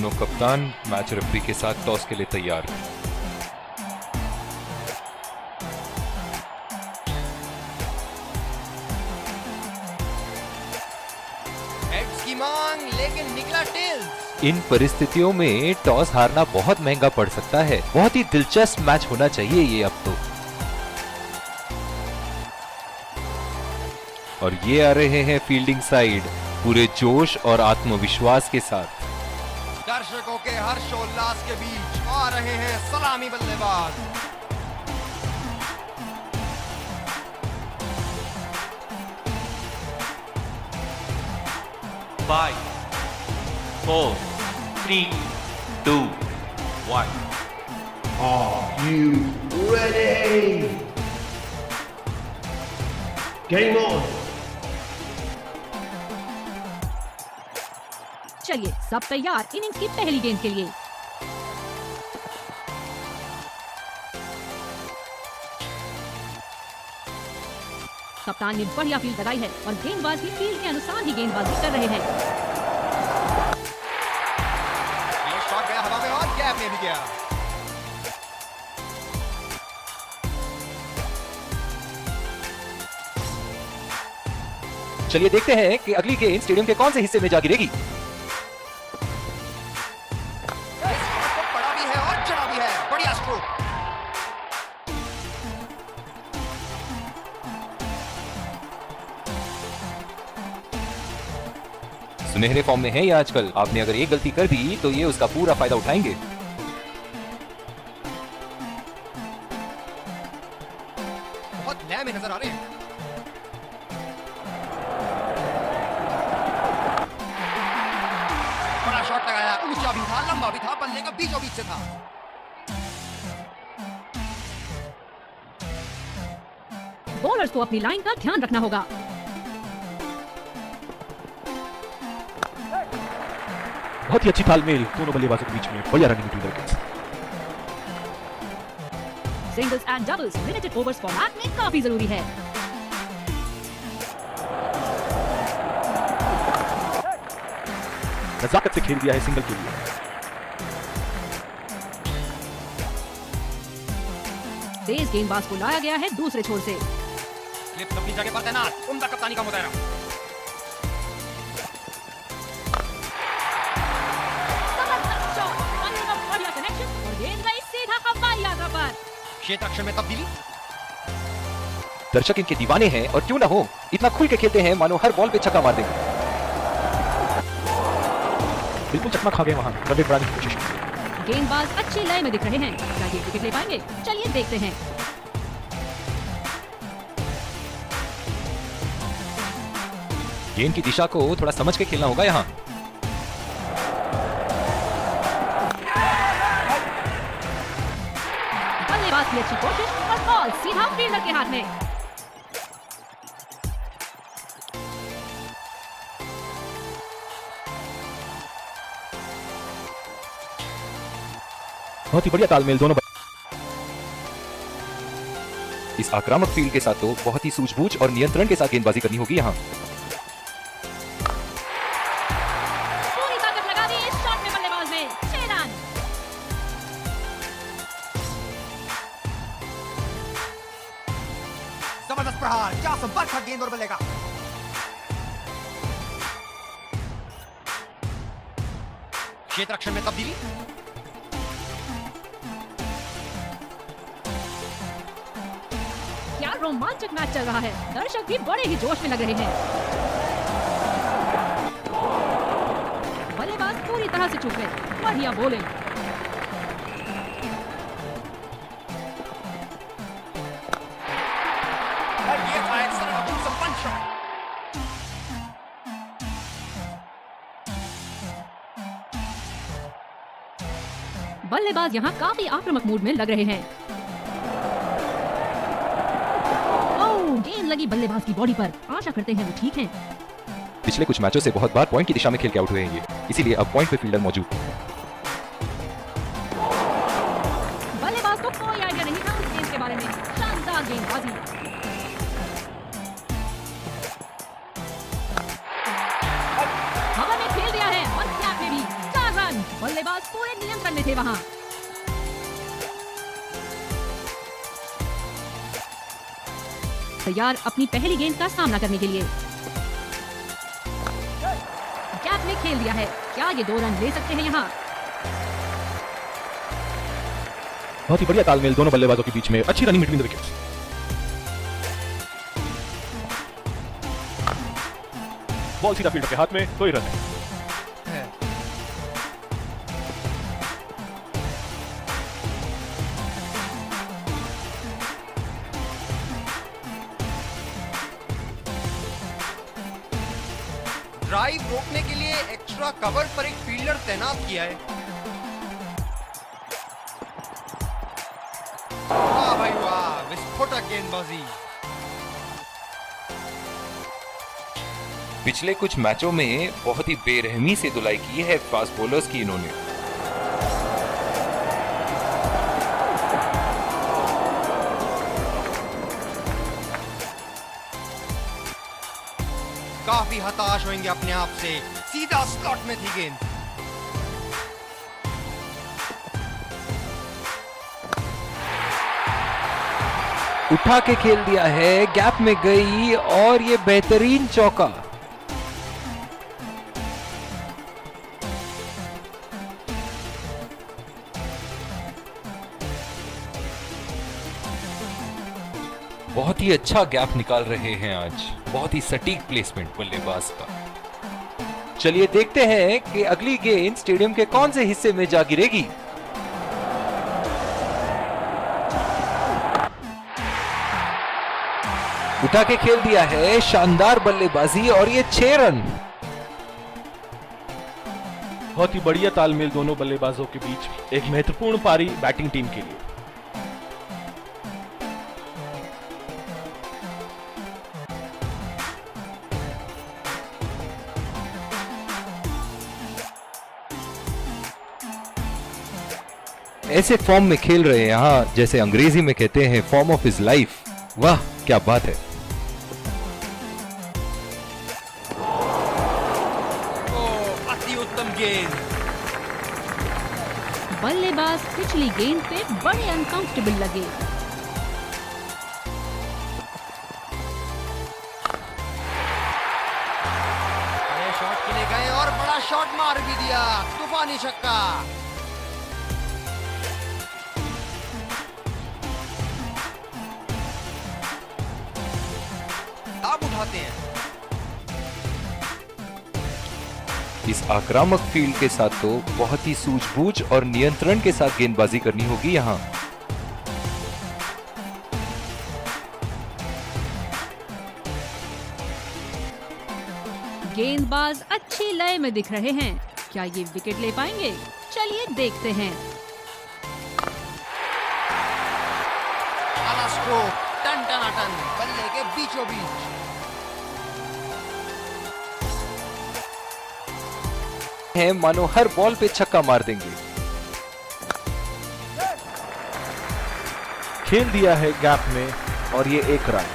दोनों कप्तान match referee के साथ टॉस के लिए तैयार। हेड्स की मांग, लेकिन निकला टेल्स। इन परिस्थितियों में टॉस हारना बहुत महंगा पड़ सकता है। बहुत ही दिलचस्प मैच होना चाहिए ये अब तो। और ये आ रहे हैं फील्डिंग साइड पूरे जोश और आत्मविश्वास के साथ। दर्शकों के हर्षोल्लास के बीच आ रहे हैं सलामी बल्लेबाज। Five, 4, 3, 2, 1. Are you ready? Game on! चलिए सब तैयार इनिंग्स की पहली गेंद के लिए। कप्तान ने बढ़िया फील्ड लगाई है और गेंदबाज भी फील्ड के अनुसार ही गेंदबाजी कर रहे हैं। ये शॉट गया हवा में और गैप में भी गया। चलिए देखते हैं कि अगली गेंद स्टेडियम के कौन से हिस्से में जा गिरेगी। बड़ा भी है और चढ़ा भी है। बढ़िया स्ट्रोक। सुनहरे फॉर्म में है ये आजकल। आपने अगर एक गलती कर दी तो ये उसका पूरा फायदा उठाएंगे। बहुत लय में नजर आ रहे हैं। बड़ा शॉट लगाया, ऊंचा भी था, लंबा भी था, बल्ले का बीचों बीच से था। बॉलर्स को अपनी लाइन का ध्यान रखना होगा। बहुत ही अच्छी तालमेल दोनों बल्लेबाजों के बीच में। बढ़िया running between the wickets. Singles and doubles limited overs format में काफी जरूरी है। नजाकत से खेल दिया है सिंगल के लिए। तेज गेंदबाज को लाया गया है दूसरे छोर से। स्लिप अपनी जगह पर तैनात। उम्दा कप्तानी का मुजाहरा। जबरदस्त शॉट, पानी का बढ़िया कनेक्शन और गेंद गई सीधा हवाई यात्रा पर। क्षेत्र रक्षण में तब्दीली। दर्शक इनके दीवाने हैं और क्यों ना हो, इतना खुल के खेलते हैं मानो हर बॉल पे छक्का मार देंगे। बिल्कुल चकमा खा गए वहां। रन रेट बढ़ाने की कोशिश की। गेंदबाज अच्छी लय में दिख रहे हैं। क्या ये विकेट ले पाएंगे? चलिए देखते हैं। गेंद की दिशा को थोड़ा समझ के खेलना होगा यहाँ। बल्लेबाज की अच्छी कोशिश और बॉल सीधा फील्डर के हाथ में। बहुत ही बढ़िया तालमेल दोनों। इस आक्रामक फील्ड के साथ तो बहुत ही सूझबूझ और नियंत्रण के साथ गेंदबाजी करनी होगी यहाँ। पूरी ताकत लगा दी इस शॉट में बल्लेबाज ने। 6 रन। जबरदस्त प्रहार। क्या संपर्क था गेंद और बल्ले का। क्षेत्र रक्षण में तब्दीली। क्या रोमांचक मैच चल रहा है। दर्शक भी बड़े ही जोश में लग रहे हैं। बल्लेबाज पूरी तरह से चूक गए। बढ़िया बॉलिंग। और ये था एक सर्वोत्तम संपन्न शॉट। बल्लेबाज यहाँ काफी आक्रामक मूड में लग रहे हैं। ओह, गेंद लगी बल्लेबाज की बॉडी पर। आशा करते हैं वो ठीक हैं। पिछले कुछ मैचों से बहुत बार पॉइंट की दिशा में खेल के आउट हुए हैं ये, इसीलिए अब पॉइंट पे फील्डर मौजूद। बल्लेबाज को कोई आइडिया नहीं था उस गेंद के बारे में। शानदार गेंदबाजी। हवा में खेल दिया है और कैप में भी। 4 रन। बल्लेबाज पूरे नियंत्रण में थे वहां। तैयार अपनी पहली गेंद का सामना करने के लिए। गैप में खेल दिया है, क्या ये 2 रन ले सकते हैं यहाँ? बहुत ही बढ़िया तालमेल दोनों बल्लेबाजों के बीच में, अच्छी running between the wickets. Ball सीधा फील्डर के हाथ में, कोई रन नहीं। ड्राइव रोकने के लिए एक्स्ट्रा कवर पर एक फील्डर तैनात किया है। वाह भाई वाह, विस्फोटक गेंदबाजी। पिछले कुछ मैचों में बहुत ही बेरहमी से धुलाई की है फास्ट बॉलर्स की इन्होंने। काफी हताश होंगे अपने आप से, सीधा स्लॉट में थी गेंद। उठा के खेल दिया है, गैप में गई और ये बेहतरीन चौका। बहुत ही अच्छा गैप निकाल रहे हैं आज, बहुत ही सटीक प्लेसमेंट बल्लेबाज का। चलिए देखते हैं कि अगली गेंद स्टेडियम के कौन से हिस्से में जा गिरेगी। उठा के खेल दिया है, शानदार बल्लेबाजी और ये 6 रन। बहुत ही बढ़िया तालमेल दोनों बल्लेबाजों के बीच, एक महत्वपूर्ण पारी बैटिंग टीम के लिए। ऐसे फॉर्म में खेल रहे हैं यहाँ, जैसे अंग्रेजी में कहते हैं फॉर्म ऑफ हिज लाइफ। वाह क्या बात है। अति उत्तम गेंद। बल्लेबाज पिछली गेंद पे बड़े अनकंफर्टेबल लगे। बड़े शॉट के लिए गए और बड़ा शॉट मार भी दिया, तूफानी छक्का। अब उठाते हैं। इस आक्रामक फील्ड के साथ तो बहुत ही सूझबूझ और नियंत्रण के साथ गेंदबाजी करनी होगी यहाँ। गेंदबाज अच्छी लय में दिख रहे हैं, क्या ये विकेट ले पाएंगे? चलिए देखते हैं। आला स्ट्रोक, टन टनाटन, बल्ले के बीचों बीच। है मानो हर बॉल पे छक्का मार देंगे। खेल दिया है गैप में और ये 1 रन।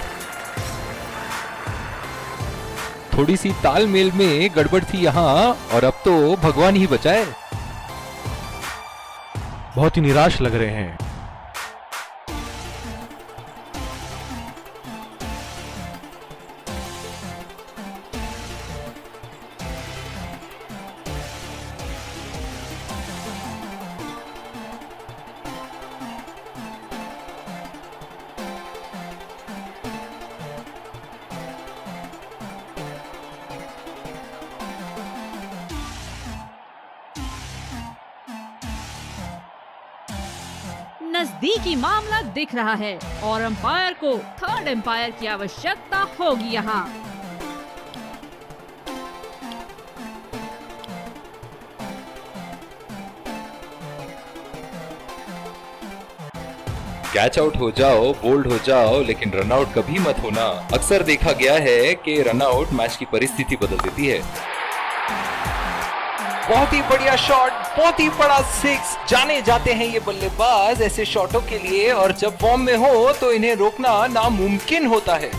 थोड़ी सी तालमेल में गड़बड़ थी यहाँ और अब तो भगवान ही बचाए। बहुत ही निराश लग रहे हैं। नजदीकी मामला दिख रहा है और अंपायर को थर्ड अंपायर की आवश्यकता होगी यहाँ। कैच आउट हो जाओ, बोल्ड हो जाओ, लेकिन रन आउट कभी मत होना। अक्सर देखा गया है कि रन आउट मैच की परिस्थिति बदल देती है। बहुत ही बढ़िया शॉट, बहुत ही बड़ा 6। जाने जाते हैं ये बल्लेबाज ऐसे शॉटों के लिए, और जब फॉर्म में हो तो इन्हें रोकना नामुमकिन होता है।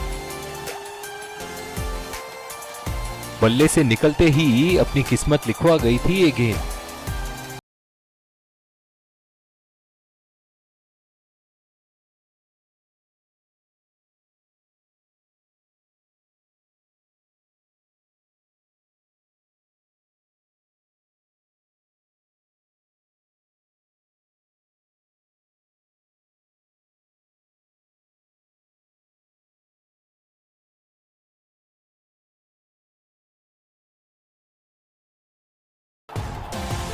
बल्ले से निकलते ही अपनी किस्मत लिखवा गई थी ये गेंद।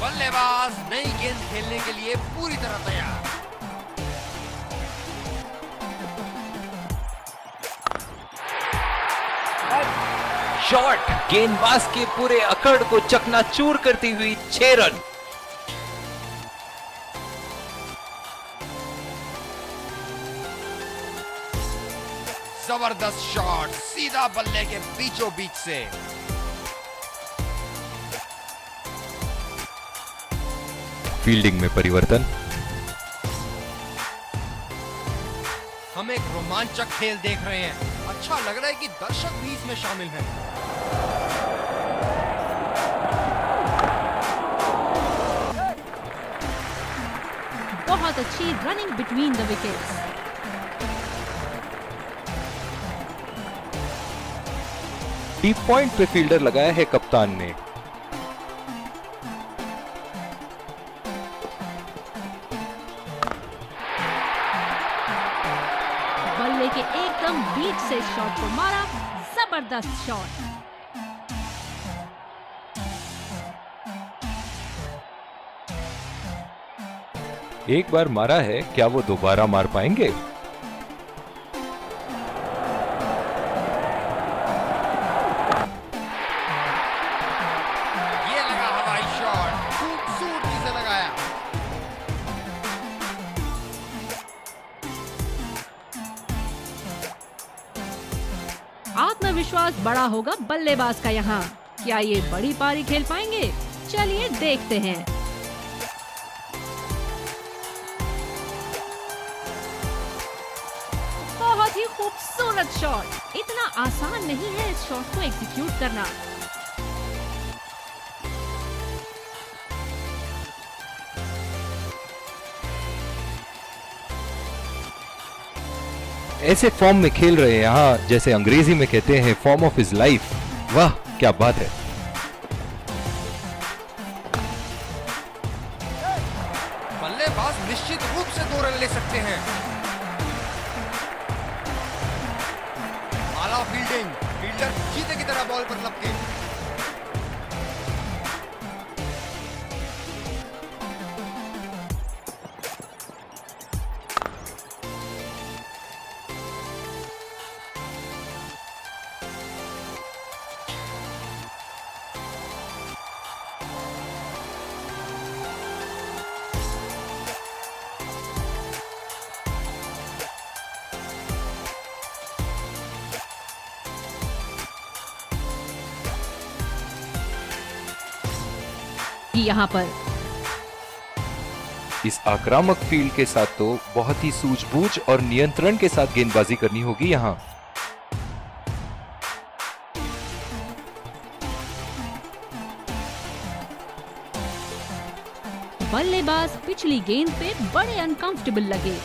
बल्लेबाज नई गेंद खेलने के लिए पूरी तरह तैयार। शॉट गेंदबाज के पूरे अकड़ को चकनाचूर करती हुई 6 रन। जबरदस्त शॉट सीधा बल्ले के बीचों बीच से। फील्डिंग में परिवर्तन। हम एक रोमांचक खेल देख रहे हैं। अच्छा लग रहा है कि दर्शक भी इसमें शामिल हैं। बहुत अच्छी running between the wickets. Deep point पे फील्डर लगाया है कप्तान ने। बल्ले के एकदम बीच से शॉट को मारा। जबरदस्त शॉट। एक बार मारा है, क्या वो दोबारा मार पाएंगे? ये लगा हवाई शॉट, खूबसूरती से लगाया। आत्मविश्वास बड़ा होगा बल्लेबाज का यहाँ। क्या ये बड़ी पारी खेल पाएंगे? चलिए देखते हैं। बहुत ही खूबसूरत शॉट। इतना आसान नहीं है इस शॉट को एग्जीक्यूट करना। ऐसे फॉर्म में खेल रहे हैं यहाँ, जैसे अंग्रेजी में कहते हैं फॉर्म ऑफ हिज लाइफ। वाह क्या बात है। बल्लेबाज निश्चित रूप से 2 रन ले सकते हैं। आला फील्डिंग, फील्डर चीते की तरह बॉल पर लपके। यहाँ पर इस आक्रामक फील्ड के साथ तो बहुत ही सूझबूझ और नियंत्रण के साथ गेंदबाजी करनी होगी यहाँ। बल्लेबाज पिछली गेंद पे बड़े अनकंफर्टेबल लगे।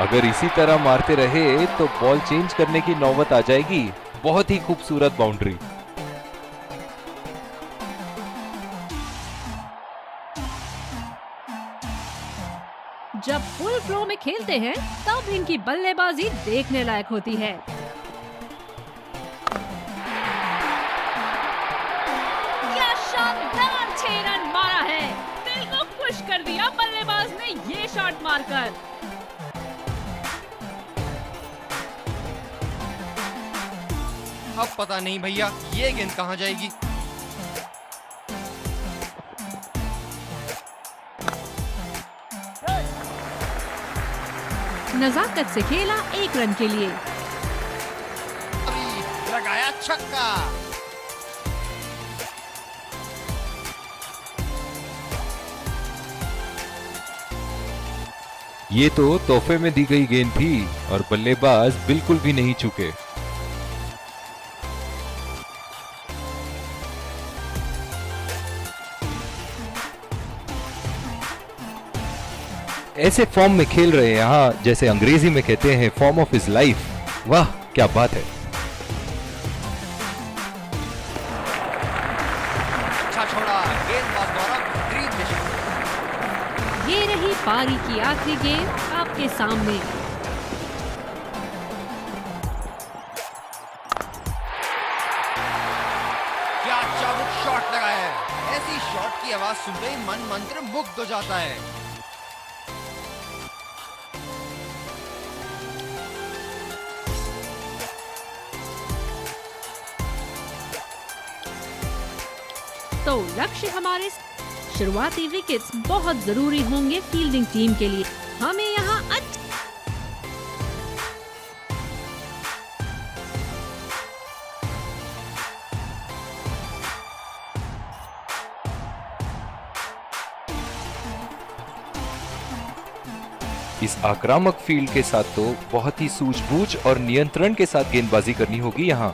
अगर इसी तरह मारते रहे तो बॉल चेंज करने की नौबत आ जाएगी। बहुत ही खूबसूरत बाउंड्री। जब फुल फ्लो में खेलते हैं तब इनकी बल्लेबाजी देखने लायक होती है। क्या शानदार 6 रन मारा है। दिल को खुश कर दिया बल्लेबाज ने ये शॉट मारकर। अब पता नहीं भैया ये गेंद कहां जाएगी। नजाकत से खेला 1 रन के लिए। अभी लगाया छक्का। ये तो तोहफे में दी गई गेंद थी और बल्लेबाज बिल्कुल भी नहीं चूके। ऐसे फॉर्म में खेल रहे हैं यहाँ, जैसे अंग्रेजी में कहते हैं फॉर्म ऑफ हिज लाइफ। वाह क्या बात है। अच्छा छोड़ा, गेंदबाज द्वारा बेहतरीन निशान। ये रही पारी की आखिरी गेंद आपके सामने। आवाज सुनते ही मन मंत्र मुग्ध हो जाता है। तो लक्ष्य हमारे शुरुआती विकेट्स बहुत जरूरी होंगे फील्डिंग टीम के लिए। हमें यहाँ इस आक्रामक फील्ड के साथ तो बहुत ही सूझबूझ और नियंत्रण के साथ गेंदबाजी करनी होगी यहाँ।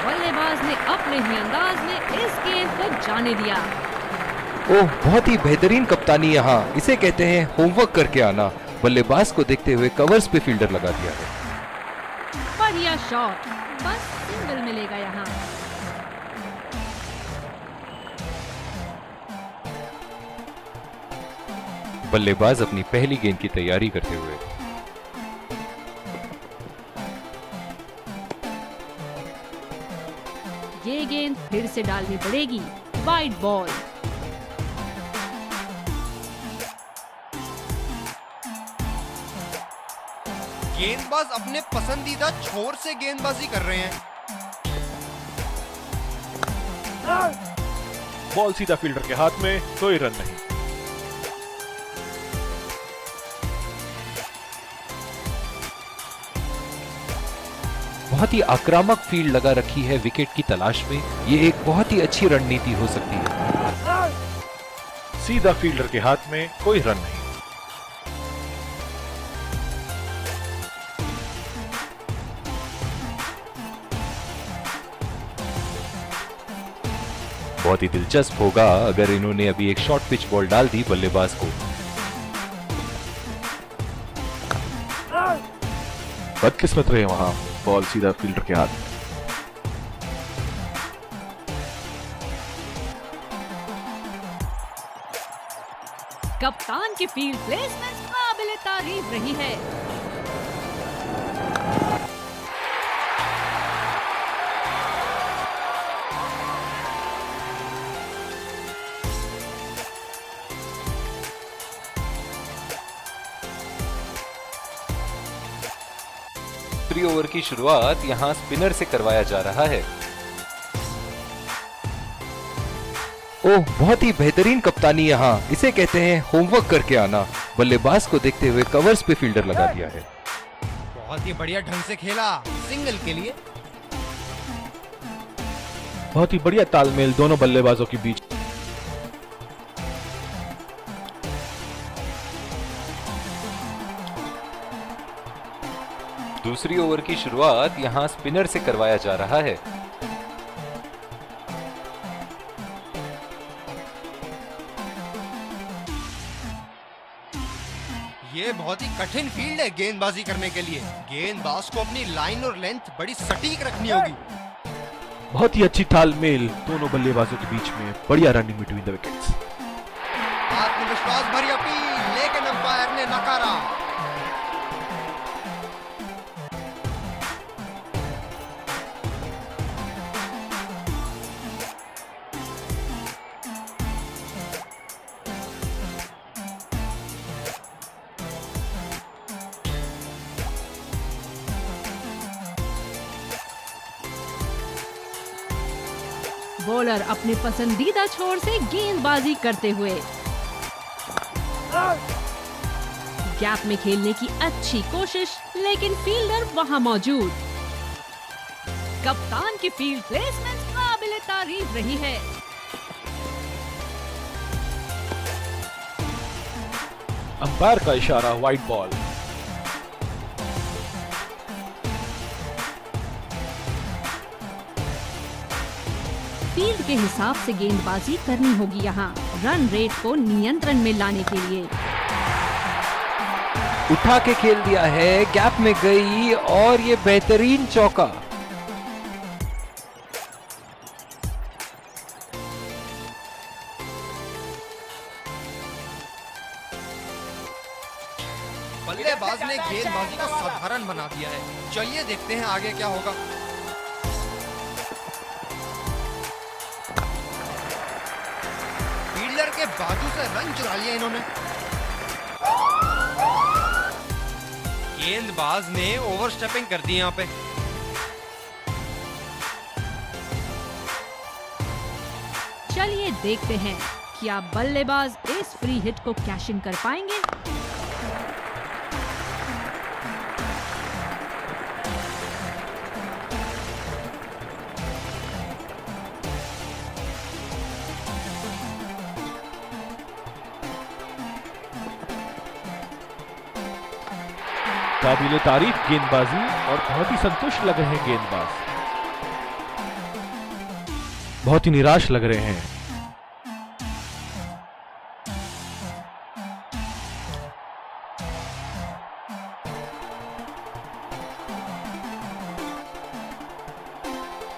बल्लेबाज ने अपने ही अंदाज में इस गेंद को जाने दिया। ओह, बहुत ही बेहतरीन कप्तानी यहाँ। इसे कहते हैं होमवर्क करके आना। बल्लेबाज को देखते हुए कवर्स पे फील्डर लगा दिया है। बढ़िया शॉट, बस सिंगल मिलेगा यहाँ। बल्लेबाज अपनी पहली गेंद की तैयारी करते हुए। ये गेंद फिर से डालनी पड़ेगी। Wide ball. गेंदबाज अपने पसंदीदा छोर से गेंदबाजी कर रहे हैं। बॉल सीधा फील्डर के हाथ में, कोई रन नहीं। बहुत ही आक्रामक फील्ड लगा रखी है विकेट की तलाश में। ये एक बहुत ही अच्छी रणनीति हो सकती है। सीधा फील्डर के हाथ में, कोई रन नहीं। बहुत ही दिलचस्प होगा अगर इन्होंने अभी एक शॉर्ट पिच बॉल डाल दी बल्लेबाज को। बदकिस्मत रहे वहां, बॉल सीधा फील्डर के हाथ में। कप्तान की फील्ड प्लेसमेंट काबिल तारीफ रही है। दूसरी ओवर की शुरुआत यहां स्पिनर से करवाया जा रहा है। ओह, बहुत ही बेहतरीन कप्तानी यहाँ। इसे कहते हैं होमवर्क करके आना। बल्लेबाज को देखते हुए कवर्स पे फील्डर लगा दिया है। बहुत ही बढ़िया ढंग से खेला, सिंगल के लिए। बहुत ही बढ़िया तालमेल दोनों बल्लेबाजों के बीच। दूसरी ओवर की शुरुआत यहां स्पिनर से करवाया जा रहा है। ये बहुत ही कठिन फील्ड है गेंदबाजी करने के लिए। गेंदबाज को अपनी लाइन और लेंथ बड़ी सटीक रखनी होगी। बहुत ही अच्छी तालमेल दोनों बल्लेबाजों के बीच में। बढ़िया रनिंग बिटवीन द विकेट्स। आत्मविश्वास भरी अपील, लेकिन अंपायर ने नकारा। बॉलर अपने पसंदीदा छोर से गेंदबाजी करते हुए। गैप में खेलने की अच्छी कोशिश, लेकिन फील्डर वहां मौजूद। कप्तान की फील्ड प्लेसमेंट काबिल तारीफ रही है। अंपायर का इशारा, वाइड बॉल। फील्ड के हिसाब से गेंदबाजी करनी होगी यहाँ, रन रेट को नियंत्रण में लाने के लिए। उठा के खेल दिया है, गैप में गई और ये बेहतरीन चौका। बल्लेबाज ने गेंदबाजी को साधारण बना दिया है। चलिए देखते हैं आगे क्या होगा। अपने बाजू से रन चुरा लिया इन्होंने। गेंदबाज ने ओवरस्टेपिंग कर दी यहाँ पे। चलिए देखते हैं क्या बल्लेबाज इस फ्री हिट को कैशिंग कर पाएंगे। काबिले तारीफ गेंदबाजी और बहुत ही संतुष्ट लग रहे हैं गेंदबाज, बहुत ही निराश लग रहे हैं।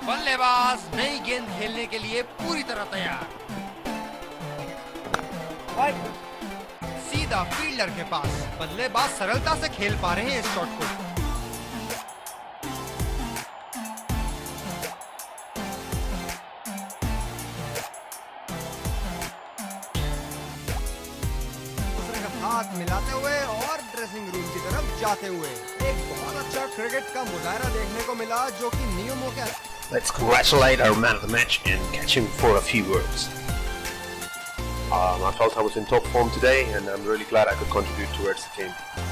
बल्लेबाज नई गेंद खेलने के लिए पूरी तरह तैयार। सीधा फील्डर के पास। बल्लेबाज सरलता से खेल पा रहे हैं इस शॉट को। दूसरे का हाथ मिलाते हुए और ड्रेसिंग रूम की तरफ जाते हुए एक बहुत अच्छा क्रिकेट का मुजाहरा देखने को मिला, जो कि नियमों के Let's congratulate our man of the match and catch him for a few words. I felt I was in top form today and I'm really glad I could contribute towards the team.